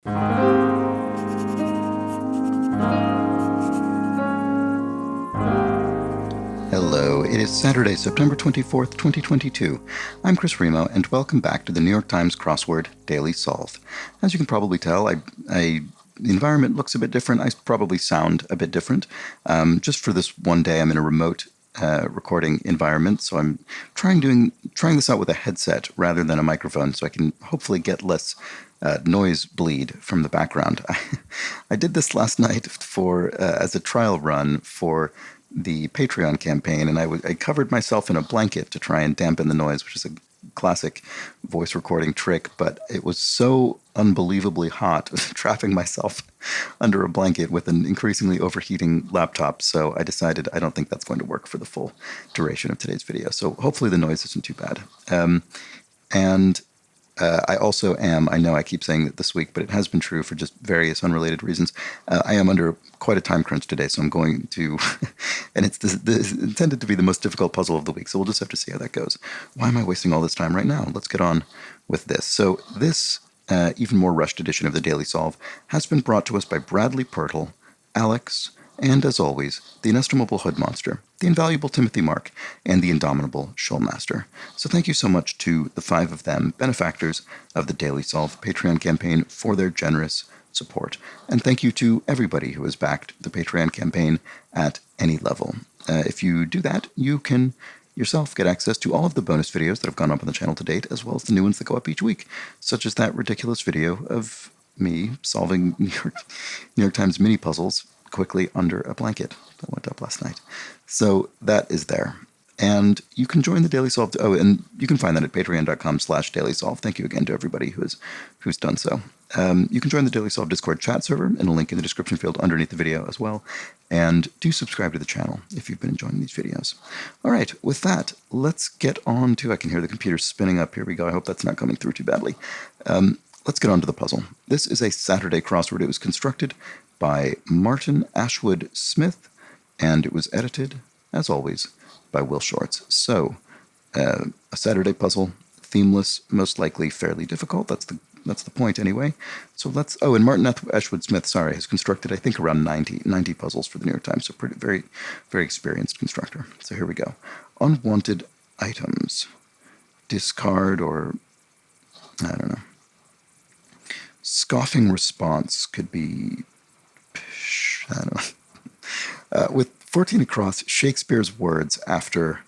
Hello, it is Saturday, September 24th, 2022. I'm Chris Remo, and welcome back to the New York Times Crossword Daily Solve. As you can probably tell, the environment looks a bit different. I probably sound a bit different. Just for this one day, I'm in a remote recording environment, so I'm trying this out with a headset rather than a microphone, so I can hopefully get less noise bleed from the background. I did this last night as a trial run for the Patreon campaign, and I covered myself in a blanket to try and dampen the noise, which is a classic voice recording trick, but it was so unbelievably hot trapping myself under a blanket with an increasingly overheating laptop, so I decided I don't think that's going to work for the full duration of today's video, so hopefully the noise isn't too bad. I also am, I know I keep saying that this week, but it has been true for just various unrelated reasons. I am under quite a time crunch today, so I'm going to, and it's intended to be the most difficult puzzle of the week, so we'll just have to see how that goes. Why am I wasting all this time right now? Let's get on with this. So this even more rushed edition of the Daily Solve has been brought to us by Bradley Pirtle, Alex, and as always, the inestimable Hood Monster, the invaluable Timothy Mark, and the indomitable Shoalmaster. So thank you so much to the 5 of them, benefactors of the Daily Solve Patreon campaign, for their generous support. And thank you to everybody who has backed the Patreon campaign at any level. If you do that, you can yourself get access to all of the bonus videos that have gone up on the channel to date, as well as the new ones that go up each week, such as that ridiculous video of me solving New York Times mini puzzles quickly under a blanket that went up last night. So that is there. And you can join the Daily Solve. Oh, and you can find that at patreon.com/dailysolve. Thank you again to everybody who's done so. You can join the Daily Solve Discord chat server, and a link in the description field underneath the video as well. And do subscribe to the channel if you've been enjoying these videos. All right, with that, let's get on to, I can hear the computer spinning up. Here we go. I hope that's not coming through too badly. Let's get on to the puzzle. This is a Saturday crossword. It was constructed by Martin Ashwood Smith, and it was edited, as always, by Will Shorts. So, a Saturday puzzle, themeless, most likely fairly difficult. That's the point anyway. So let's. Oh, and Martin Ashwood Smith, has constructed, I think, around 90 puzzles for the New York Times. So very, very experienced constructor. So here we go. Unwanted items. Discard or I don't know. Scoffing response could be, I don't know. With 14 across, Shakespeare's words after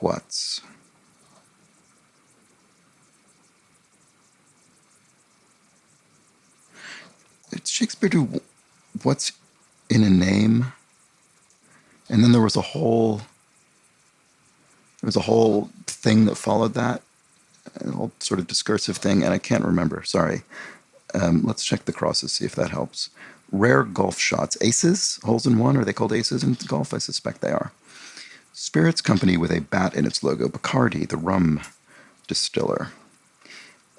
what's? Did Shakespeare do what's in a name? And then there was a whole thing that followed that, a whole sort of discursive thing, and I can't remember. Sorry. Let's check the crosses, see if that helps. Rare golf shots. Aces? Holes in one? Are they called aces in golf? I suspect they are. Spirits company with a bat in its logo. Bacardi, the rum distiller.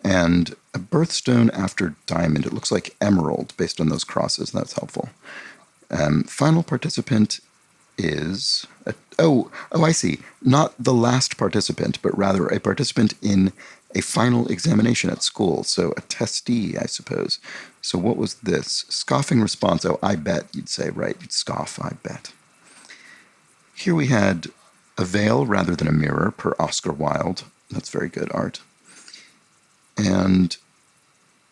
And a birthstone after diamond. It looks like emerald based on those crosses. That's helpful. Final participant is... I see. Not the last participant, but rather a participant in a final examination at school. So a testee, I suppose. So what was this? Scoffing response. Oh, I bet, you'd say, right? You'd scoff, I bet. Here we had a veil rather than a mirror, per Oscar Wilde. That's very good art. And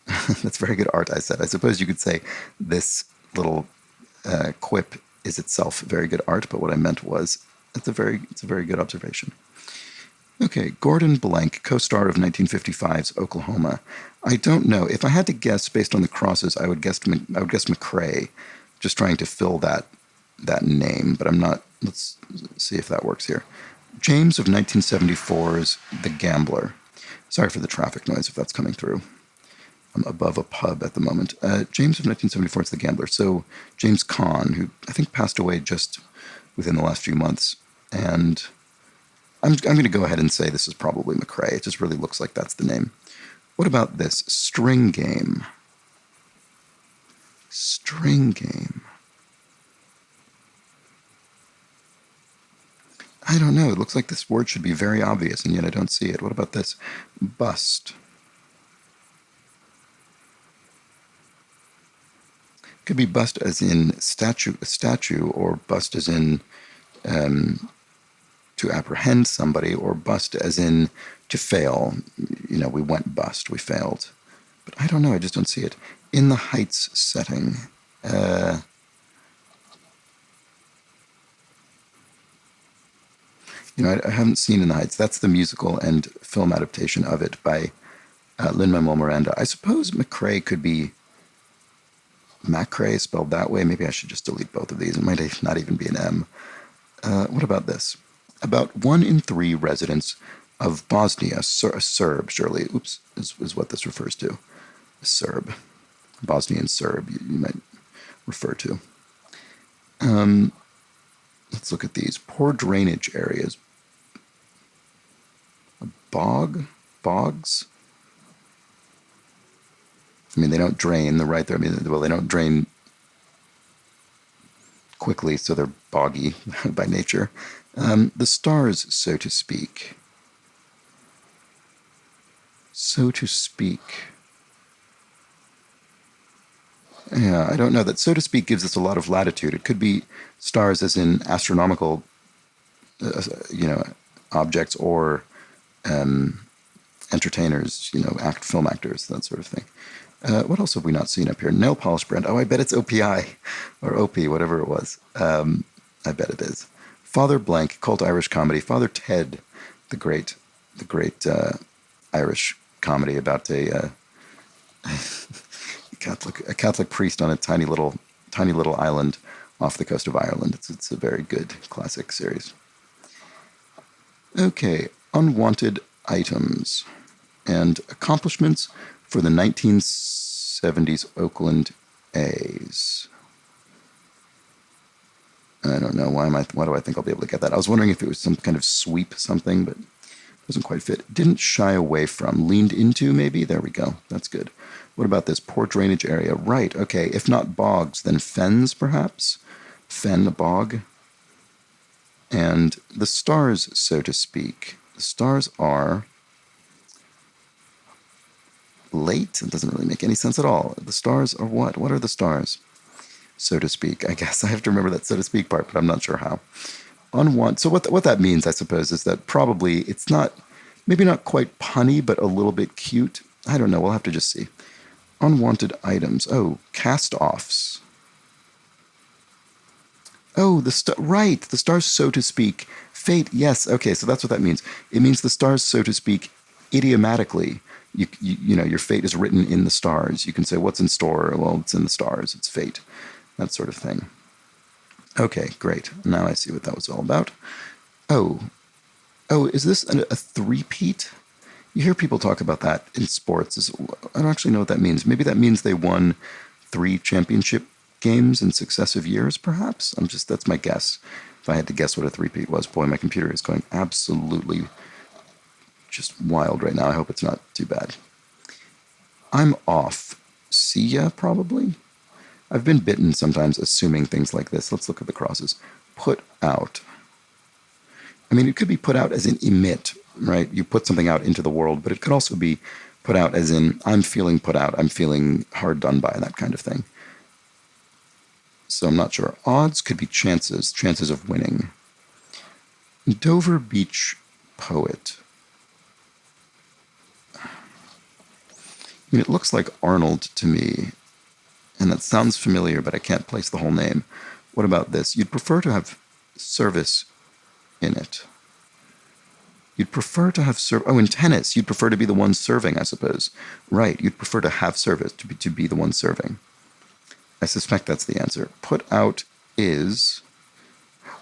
that's very good art, I said. I suppose you could say this little quip is itself very good art, but what I meant was it's a very good observation. Okay, Gordon Blank, co-star of 1955's Oklahoma. I don't know. If I had to guess based on the crosses, I would guess McCrae, just trying to fill that name, but I'm not. Let's see if that works here. James of 1974's The Gambler. Sorry for the traffic noise if that's coming through. I'm above a pub at the moment. James of 1974's The Gambler. So James Caan, who I think passed away just within the last few months, and I'm going to go ahead and say this is probably McCrae. It just really looks like that's the name. What about this? String game. String game. I don't know. It looks like this word should be very obvious, and yet I don't see it. What about this? Bust. Could be bust as in statue, or bust as in to apprehend somebody, or bust as in to fail. We went bust, we failed. But I don't know, I just don't see it. In the Heights setting. I haven't seen In the Heights. That's the musical and film adaptation of it by Lin-Manuel Miranda. I suppose McCrae could be Macrae spelled that way. Maybe I should just delete both of these. It might not even be an M. What about this? About 1 in 3 residents of Bosnia, a Serb, surely, is what this refers to. A Serb. Bosnian Serb, you might refer to. Let's look at these. Poor drainage areas. Bogs? I mean, they don't drain, they're right there. I mean, well, they don't drain quickly, so they're boggy by nature. The stars, so to speak. So to speak. Yeah, I don't know. That so to speak gives us a lot of latitude. It could be stars as in astronomical, objects, or entertainers, film actors, that sort of thing. What else have we not seen up here? Nail polish brand. Oh, I bet it's OPI or OP, whatever it was. I bet it is. Father Blank, cult Irish comedy. Father Ted, the great Irish comedy about a Catholic priest on a tiny little island off the coast of Ireland. It's a very good classic series. Okay, unwanted items and accomplishments for the 1970s Oakland A's. I don't know. Why do I think I'll be able to get that? I was wondering if it was some kind of sweep something, but it doesn't quite fit. Didn't shy away from. Leaned into, maybe? There we go. That's good. What about this? Poor drainage area. Right. Okay. If not bogs, then fens, perhaps? Fen, a bog. And the stars, so to speak. The stars are late. It doesn't really make any sense at all. The stars are what? What are the stars? So to speak. I guess I have to remember that so to speak part, but I'm not sure how. So what that means, I suppose, is that probably it's maybe not quite punny, but a little bit cute. I don't know. We'll have to just see. Unwanted items. Oh, cast-offs. Oh, right. The stars, so to speak. Fate, yes. Okay, so that's what that means. It means the stars, so to speak, idiomatically. Your fate is written in the stars. You can say, what's in store? Well, it's in the stars. It's fate. That sort of thing. Okay, great. Now I see what that was all about. Oh, is this a three-peat? You hear people talk about that in sports. I don't actually know what that means. Maybe that means they won 3 championship games in successive years, perhaps? That's my guess. If I had to guess what a three-peat was, boy, my computer is going absolutely just wild right now. I hope it's not too bad. I'm off. See ya, probably? I've been bitten sometimes assuming things like this. Let's look at the crosses. Put out. I mean, it could be put out as in emit, right? You put something out into the world, but it could also be put out as in I'm feeling put out, I'm feeling hard done by, that kind of thing. So I'm not sure. Odds could be chances of winning. Dover Beach poet. I mean, it looks like Arnold to me, and that sounds familiar, but I can't place the whole name. What about this? You'd prefer to have service in it. You'd prefer to have in tennis, you'd prefer to be the one serving, I suppose. Right, you'd prefer to have service, to be the one serving. I suspect that's the answer. Put out is...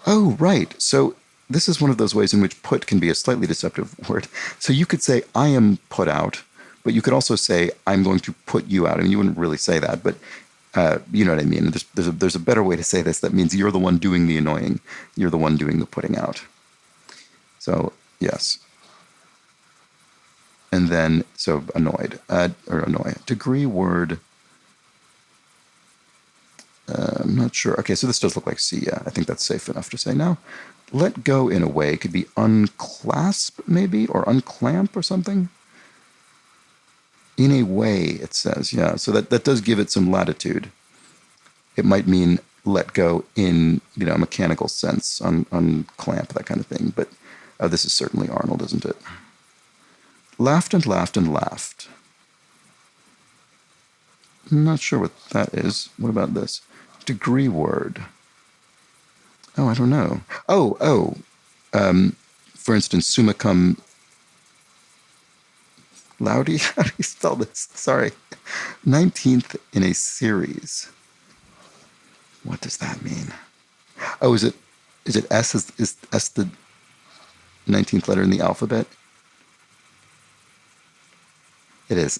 Oh, right. So this is one of those ways in which put can be a slightly deceptive word. So you could say, I am put out, but you could also say, I'm going to put you out. I mean, you wouldn't really say that, but you know what I mean. There's a better way to say this. That means you're the one doing the annoying. You're the one doing the putting out. So, yes. And then, so annoyed, or annoy. Degree word... I'm not sure. Okay, so this does look like C, yeah. I think that's safe enough to say now. Let go in a way could be unclasp, maybe, or unclamp or something. In a way, it says, yeah. So that does give it some latitude. it might mean let go in, a mechanical sense, on clamp, that kind of thing. But this is certainly Arnold, isn't it? Laughed and laughed and laughed. I'm not sure what that is. What about this? Degree word. Oh, I don't know. For instance, summa cum laude. How do you spell this? Sorry. 19th in a series. What does that mean? Oh, is it S? Is S the 19th letter in the alphabet? It is.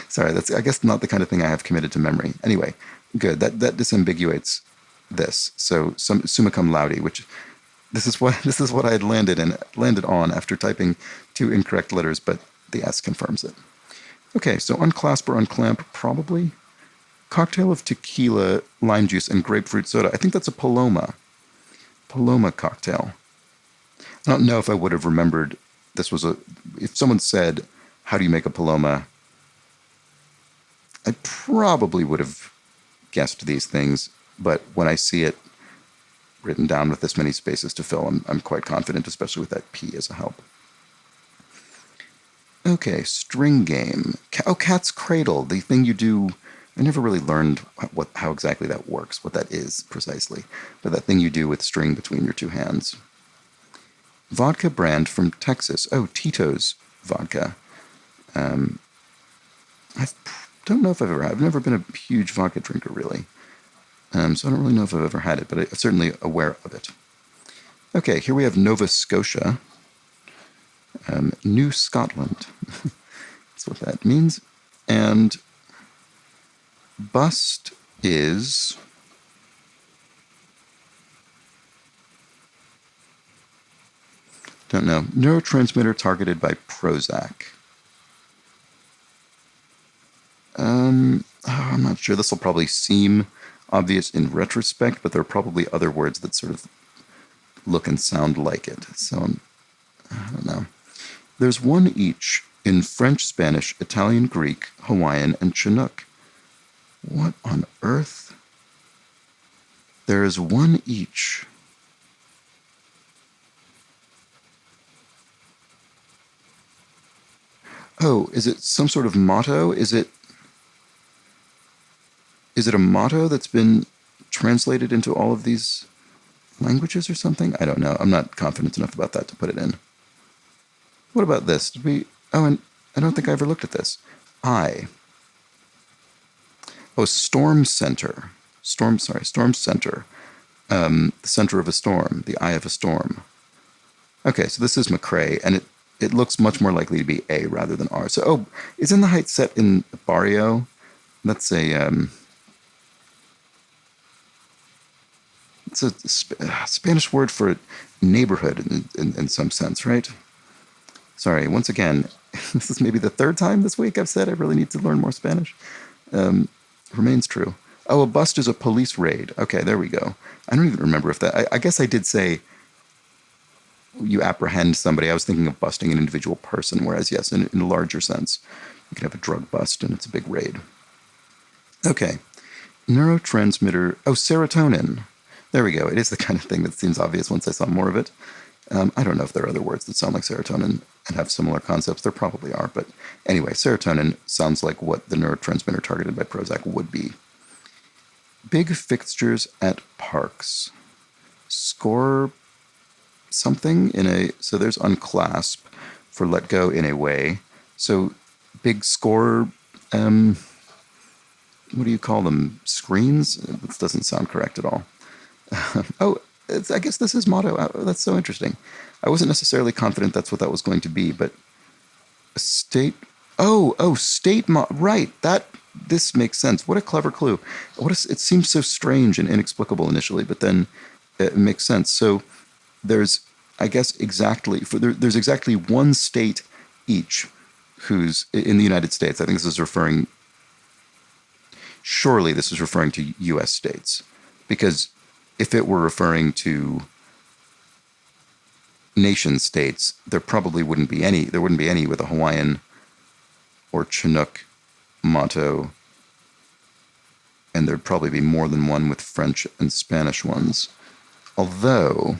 Sorry, that's, I guess, not the kind of thing I have committed to memory. Anyway, good. That disambiguates this. So summa cum laude, which this is what I had landed on after typing 2 incorrect letters, but the S confirms it. Okay, so unclasp or unclamp, probably. Cocktail of tequila, lime juice, and grapefruit soda. I think that's a Paloma. Paloma cocktail. I don't know if I would have remembered this was if someone said, how do you make a Paloma? I probably would have guessed these things, but when I see it written down with this many spaces to fill, I'm quite confident, especially with that P as a help. Okay, string game. Cat's Cradle, the thing you do. I never really learned how exactly that works, what that is precisely, but that thing you do with string between your 2 hands. Vodka brand from Texas. Oh, Tito's vodka. I don't know if I've never been a huge vodka drinker, really. So I don't really know if I've ever had it, but I'm certainly aware of it. Okay, here we have Nova Scotia. New Scotland. That's what that means. And bust is... don't know. Neurotransmitter targeted by Prozac. I'm not sure. This will probably seem obvious in retrospect, but there are probably other words that sort of look and sound like it. So I don't know. There's one each in French, Spanish, Italian, Greek, Hawaiian, and Chinook. What on earth? There is one each. Oh, is it some sort of motto? Is it a motto that's been translated into all of these languages or something? I don't know. I'm not confident enough about that to put it in. What about this? And I don't think I ever looked at this. Storm center. Storm center. The center of a storm. The eye of a storm. Okay, so this is McCrae, and it looks much more likely to be A rather than R. So, is In the Heights set in Barrio? That's it's a Spanish word for neighborhood in some sense, right? Sorry, once again, this is maybe the 3rd time this week I've said I really need to learn more Spanish. Remains true. Oh, a bust is a police raid. Okay, there we go. I don't even remember if that... I guess I did say you apprehend somebody. I was thinking of busting an individual person, whereas, yes, in a larger sense, you can have a drug bust and it's a big raid. Okay. Neurotransmitter... oh, serotonin. There we go. It is the kind of thing that seems obvious once I saw more of it. I don't know if there are other words that sound like serotonin and have similar concepts. There probably are, but anyway, serotonin sounds like what the neurotransmitter targeted by Prozac would be. Big fixtures at parks. Score something so there's unclasp for let go in a way. So big score, what do you call them? Screens? This doesn't sound correct at all. I guess this is motto. That's so interesting. I wasn't necessarily confident that's what that was going to be, but state. State. Right. This makes sense. What a clever clue. It seems so strange and inexplicable initially, but then it makes sense. So there's, I guess, there's exactly one state each who's in the United States. I think surely this is referring to U.S. states, because if it were referring to nation states, there probably wouldn't be any. There wouldn't be any with a Hawaiian or Chinook motto and there'd probably be more than one with French and Spanish ones. Although,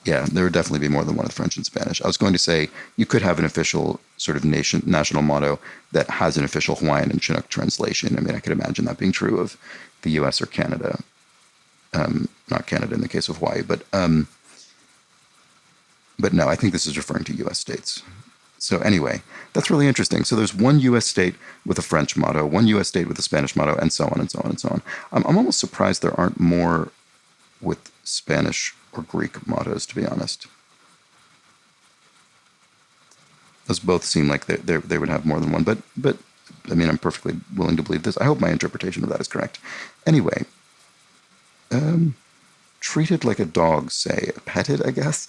yeah, there would definitely be more than one with French and Spanish. I was going to say you could have an official sort of national motto that has an official Hawaiian and Chinook translation. I mean, I could imagine that being true of the U.S. or Canada. Not Canada in the case of Hawaii, but no, I think this is referring to U.S. states. So anyway, that's really interesting. So there's one U.S. state with a French motto, one U.S. state with a Spanish motto, and so on and so on and so on. I'm almost surprised there aren't more with Spanish or Greek mottos, to be honest. Those both seem like they would have more than one, but I mean, I'm perfectly willing to believe this. I hope my interpretation of that is correct. Anyway, treated like a dog, say, petted, I guess.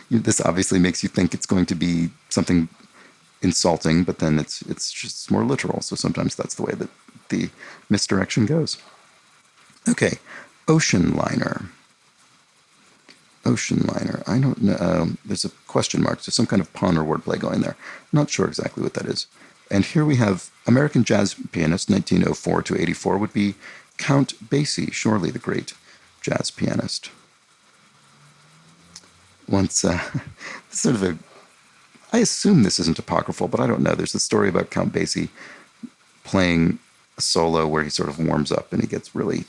This obviously makes you think it's going to be something insulting, but then it's just more literal. So sometimes that's the way that the misdirection goes. Okay, ocean liner. Ocean liner. I don't know. There's a question mark. There's some kind of pun or wordplay going there. Not sure exactly what that is. And here we have American jazz pianist, 1904 to 84, would be Count Basie, surely the great jazz pianist. Once, sort of a, I assume this isn't apocryphal, but I don't know. There's a story about Count Basie playing a solo where he sort of warms up and he gets really,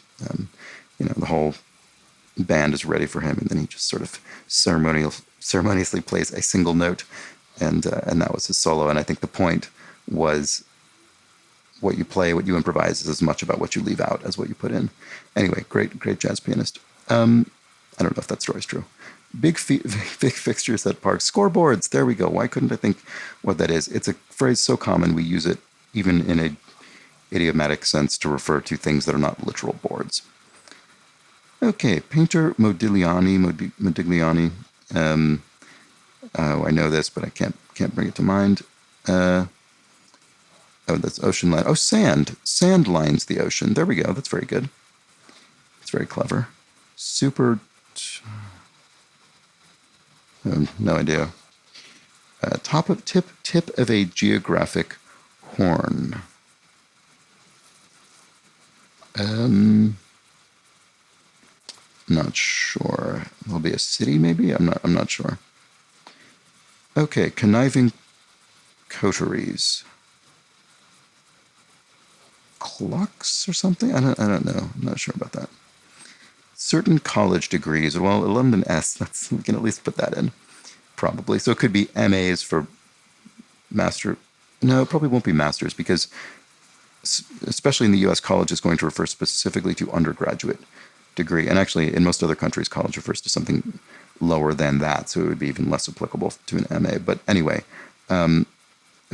the whole band is ready for him, and then he just sort of ceremoniously plays a single note, and that was his solo. And I think the point was what you play, what you improvise is as much about what you leave out as what you put in. Anyway, great jazz pianist. I don't know if that story's true. Big fixtures at parks. Scoreboards. There we go. Why couldn't I think what that is? It's a phrase so common we use it even in a idiomatic sense to refer to things that are not literal boards. Okay, painter Modigliani. I know this, but I can't bring it to mind. That's ocean line. Oh, sand. Sand lines the ocean. There we go. That's very good. It's very clever. Super. No idea. Tip of a geographic horn. Not sure. There'll be a city, maybe. I'm not sure. Okay, conniving coteries. Clocks or something? I don't know. I'm not sure about that. Certain college degrees. Well, a London S. We can at least put that in. Probably. So it could be MAs for master. No, it probably won't be masters because, especially in the U.S., college is going to refer specifically to undergraduate degree. And actually, in most other countries, college refers to something lower than that. So it would be even less applicable to an MA. But anyway, it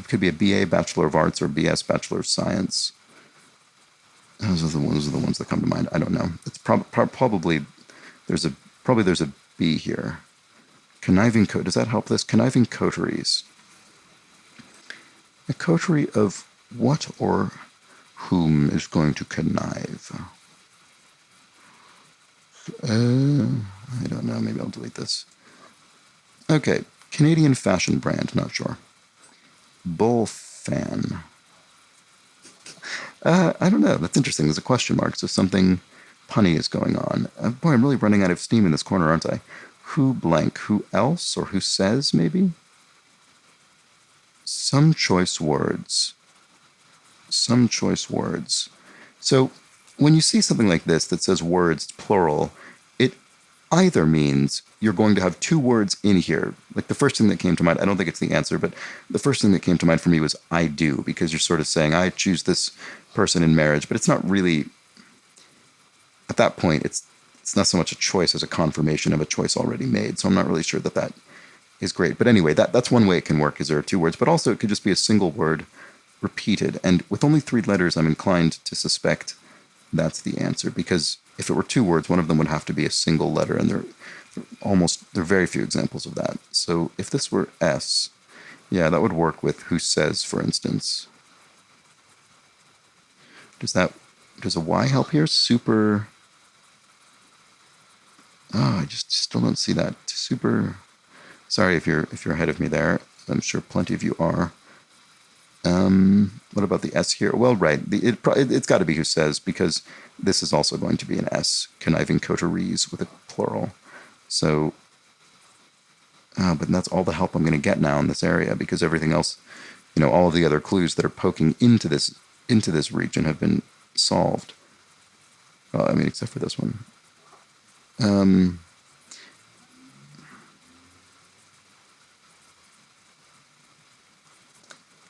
could be a BA, Bachelor of Arts, or BS, Bachelor of Science. Those are the ones that come to mind. I don't know. It's probably there's a B here. Conniving does that help this? Conniving coteries. A coterie of what or whom is going to connive? I don't know. Maybe I'll delete this. Okay, Canadian fashion brand. Not sure. Bull fan. I don't know. That's interesting. There's a question mark, so something punny is going on. Boy, I'm really running out of steam in this corner, aren't I? Who blank? Who else? Or who says, maybe? Some choice words. Some choice words. So when you see something like this that says words, plural, it either means you're going to have two words in here. Like the first thing that came to mind, I don't think it's the answer, but the first thing that came to mind for me was I do, because you're sort of saying, I choose this person in marriage, but it's not really, at that point, it's not so much a choice as a confirmation of a choice already made. So I'm not really sure that is great. But anyway, that's one way it can work, is there are two words, but also it could just be a single word repeated. And with only 3 letters, I'm inclined to suspect that's the answer, because if it were 2 words, one of them would have to be a single letter, and there are very few examples of that. So if this were S, yeah, that would work with who says, for instance. Does a Y help here? Super. Oh, I just still don't see that. Super. Sorry if you're ahead of me there. I'm sure plenty of you are. What about the S here? Well, right. It's got to be who says, because this is also going to be an S, conniving coteries with a plural. So, but that's all the help I'm going to get now in this area, because everything else, all of the other clues that are poking into this region have been solved. Well, I mean, except for this one.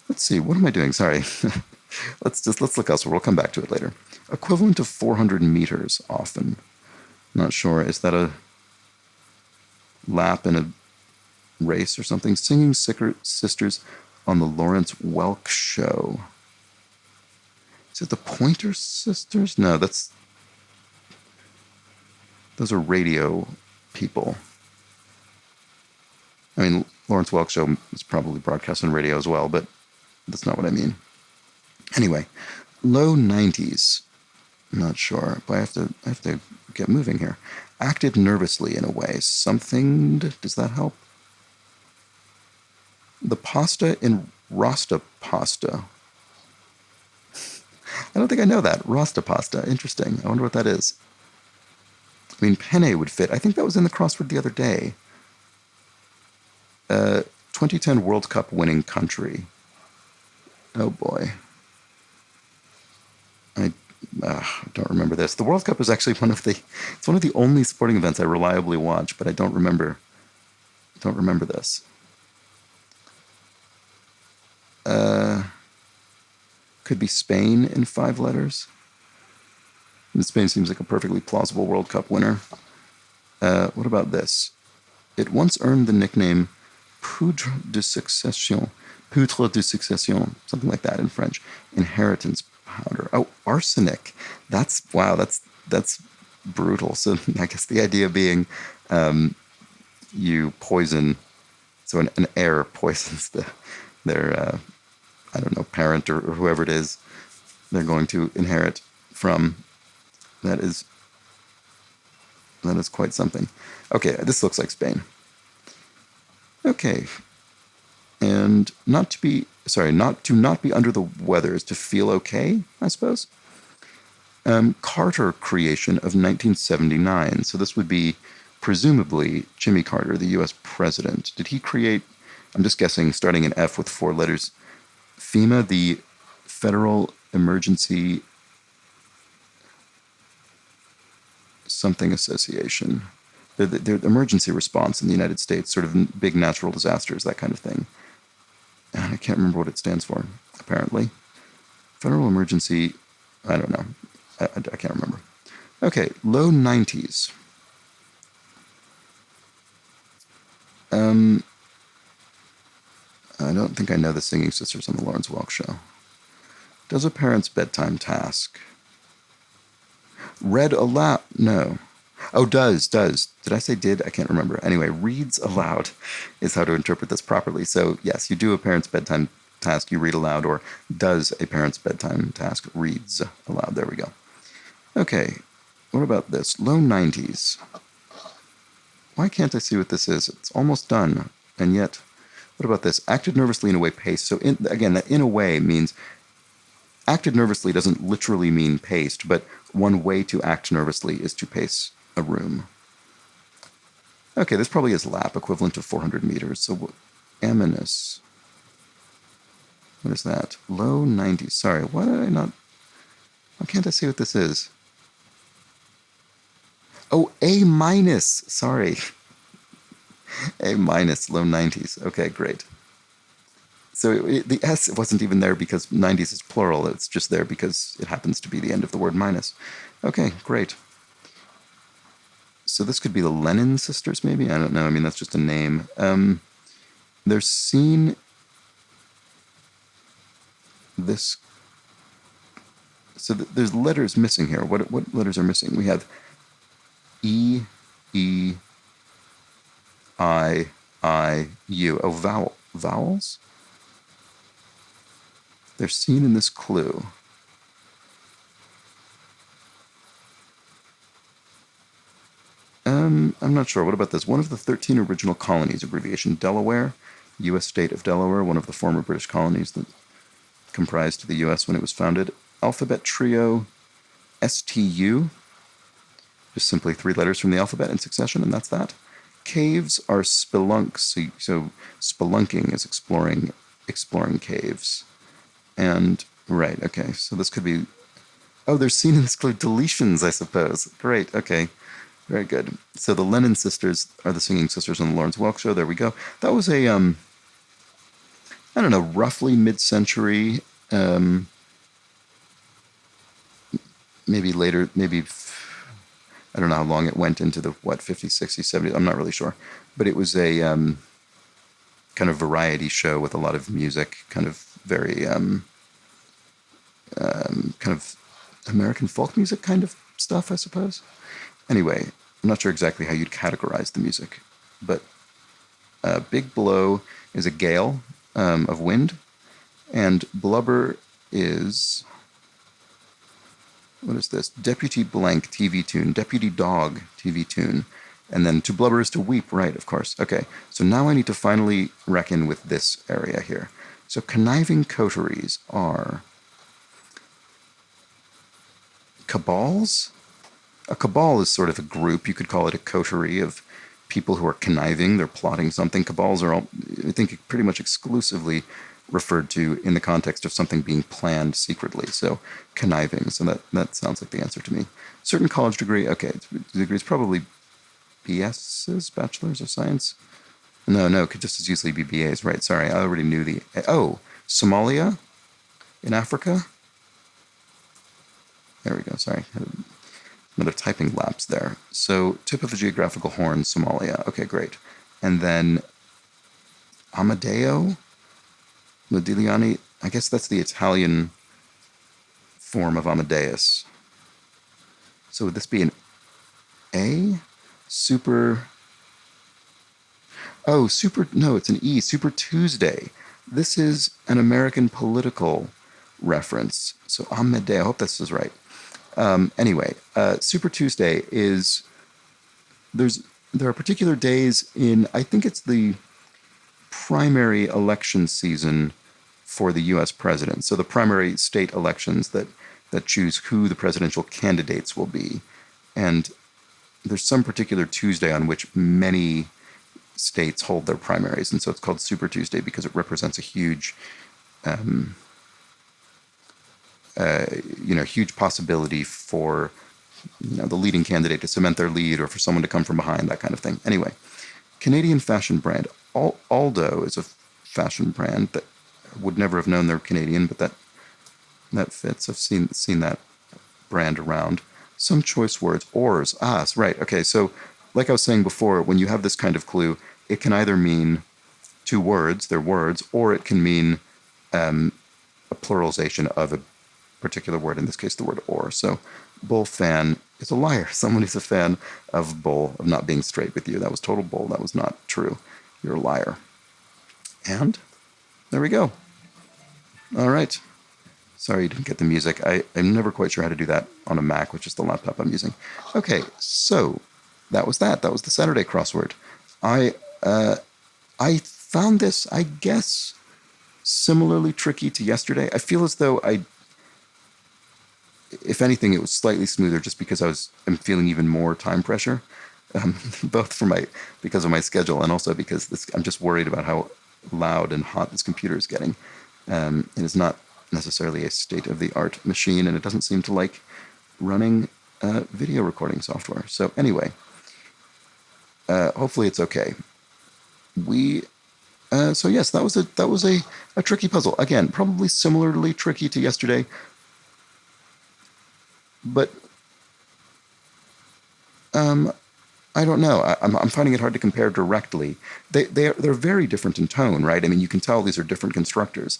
Let's see. What am I doing? Sorry. Let's look elsewhere. We'll come back to it later. Equivalent of 400 meters often. Not sure. Is that a lap in a race or something? Singing sisters on the Lawrence Welk show. Is it the Pointer Sisters? No, those are radio people. I mean, Lawrence Welk show is probably broadcast on radio as well, but that's not what I mean. Anyway, low 90s. I'm not sure, but I have to get moving here. Acted nervously in a way. Something. Does that help? The pasta in Rasta pasta. I don't think I know that. Rasta pasta. Interesting. I wonder what that is. I mean, penne would fit. I think that was in the crossword the other day. 2010 World Cup winning country. Oh boy. I don't remember this. The World Cup is actually one of the only sporting events I reliably watch, but I don't remember this. Could be Spain in 5 letters. And Spain seems like a perfectly plausible World Cup winner. What about this? It once earned the nickname Poudre de Succession, something like that in French. Inheritance powder. Oh, arsenic. That's brutal. So I guess the idea being you poison, so an heir poisons their I don't know, parent or whoever it is they're going to inherit from. That is quite something. Okay, this looks like Spain. Okay. And not to not be under the weather is to feel okay, I suppose. Carter creation of 1979. So this would be presumably Jimmy Carter, the U.S. president. Did he create, I'm just guessing, starting in F with 4 letters, FEMA, the Federal Emergency something association, the emergency response in the United States, sort of big natural disasters, that kind of thing. And I can't remember what it stands for, apparently. Federal Emergency, I don't know. I can't remember. Okay, low 90s. I don't think I know the Singing Sisters on the Lawrence Welk show. Does a parent's bedtime task. Read aloud. No. Oh, does. Did I say did? I can't remember. Anyway, reads aloud is how to interpret this properly. So, yes, you do a parent's bedtime task, you read aloud, or does a parent's bedtime task, reads aloud. There we go. Okay, what about this? Low 90s. Why can't I see what this is? It's almost done. And yet, what about this? Acted nervously in a way, paced. So, again, that in a way means acted nervously doesn't literally mean paced, but one way to act nervously is to pace a room. Okay, this probably is lap, equivalent to 400 meters. So, ominous. What is that? Low 90s. Sorry, why can't I see what this is? Oh, A minus. Sorry. A minus, low 90s. Okay, great. So the S wasn't even there because 90s is plural. It's just there because it happens to be the end of the word minus. Okay, great. So this could be the Lennon sisters, maybe? I don't know. I mean, that's just a name. They're seen this. So there's letters missing here. What letters are missing? We have E, E, I, U. Oh, vowels? They're seen in this clue. I'm not sure. What about this? One of the 13 original colonies, abbreviation Delaware, U.S. state of Delaware, one of the former British colonies that comprised the U.S. when it was founded. Alphabet trio STU, just simply 3 letters from the alphabet in succession, and that's that. Caves are spelunks, so spelunking is exploring caves. And, right, okay, so this could be, oh, they're seen in this clue, deletions, I suppose. Great, okay, very good. So the Lennon sisters are the singing sisters on the Lawrence Welk Show, there we go. That was a, I don't know, roughly mid-century, maybe later, maybe, I don't know how long it went into the, 50s, 60s, 70s, I'm not really sure. But it was a kind of variety show with a lot of music, kind of very, kind of American folk music kind of stuff, I suppose. Anyway, I'm not sure exactly how you'd categorize the music, but Big Blow is a gale of wind, and Blubber is, what is this? Deputy Blank TV tune, Deputy Dog TV tune, and then to blubber is to weep, right, of course. Okay, so now I need to finally reckon with this area here. So conniving coteries are cabals? A cabal is sort of a group. You could call it a coterie of people who are conniving. They're plotting something. Cabals are all, I think, pretty much exclusively referred to in the context of something being planned secretly. So conniving. So that sounds like the answer to me. Certain college degree. Okay, degrees probably BSs, Bachelors of Science. No, could just as easily be BAs. Right, sorry, I already knew the... Oh, Somalia in Africa? There we go, sorry. Another typing lapse there. So, tip of the geographical horn, Somalia. Okay, great. And then Amadeo Modigliani. I guess that's the Italian form of Amadeus. So would this be an A? Super... Oh, no, it's an E. Super Tuesday. This is an American political reference. So Amadeo, I hope this is right. Anyway, Super Tuesday is, there are particular days in, I think it's the primary election season for the U.S. president. So the primary state elections that choose who the presidential candidates will be. And there's some particular Tuesday on which many states hold their primaries, and so it's called Super Tuesday because it represents a huge, huge possibility for the leading candidate to cement their lead or for someone to come from behind, that kind of thing. Anyway, Canadian fashion brand Aldo is a fashion brand that I would never have known they're Canadian, but that fits. I've seen that brand around. Some choice words, ors, right. Okay, so like I was saying before, when you have this kind of clue, it can either mean 2 words, they're words, or it can mean a pluralization of a particular word, in this case the word or. So bull fan is a liar. Someone who's a fan of bull, of not being straight with you. That was total bull. That was not true. You're a liar. And there we go. All right. Sorry you didn't get the music. I'm never quite sure how to do that on a Mac, which is the laptop I'm using. Okay, so that was that. That was the Saturday crossword. I found this, I guess, similarly tricky to yesterday. I feel as though if anything, it was slightly smoother just because I'm feeling even more time pressure, both because of my schedule and also because I'm just worried about how loud and hot this computer is getting. It is not necessarily a state-of-the-art machine, and it doesn't seem to like running video recording software. So anyway, hopefully it's okay. So yes, that was a tricky puzzle. Again, probably similarly tricky to yesterday, but I don't know. I'm finding it hard to compare directly. They're very different in tone, right? I mean, you can tell these are different constructors.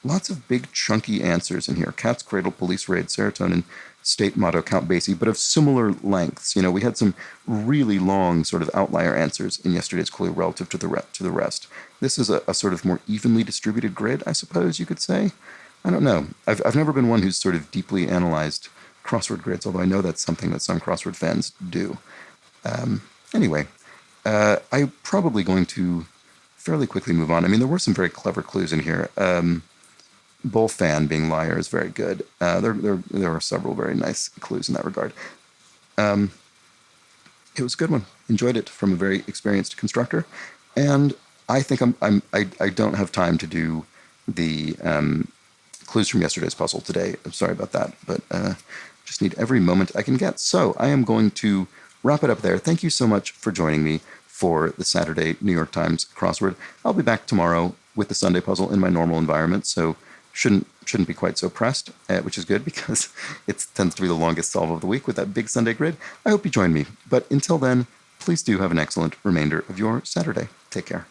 Lots of big, chunky answers in here. Cat's Cradle, Police Raid, Serotonin, State Motto, Count Basie, but of similar lengths. We had some really long sort of outlier answers in yesterday's clue relative to the rest. This is a sort of more evenly distributed grid, I suppose you could say. I don't know. I've never been one who's sort of deeply analyzed crossword grids, although I know that's something that some crossword fans do. Anyway, I'm probably going to fairly quickly move on. I mean, there were some very clever clues in here. Bullfan being liar is very good. There were several very nice clues in that regard. It was a good one. Enjoyed it from a very experienced constructor, and I think I don't have time to do the clues from yesterday's puzzle today. I'm sorry about that, but just need every moment I can get. So I am going to wrap it up there. Thank you so much for joining me for the Saturday New York Times crossword. I'll be back tomorrow with the Sunday puzzle in my normal environment, so shouldn't be quite so pressed, which is good because it tends to be the longest solve of the week with that big Sunday grid. I hope you join me. But until then, please do have an excellent remainder of your Saturday. Take care.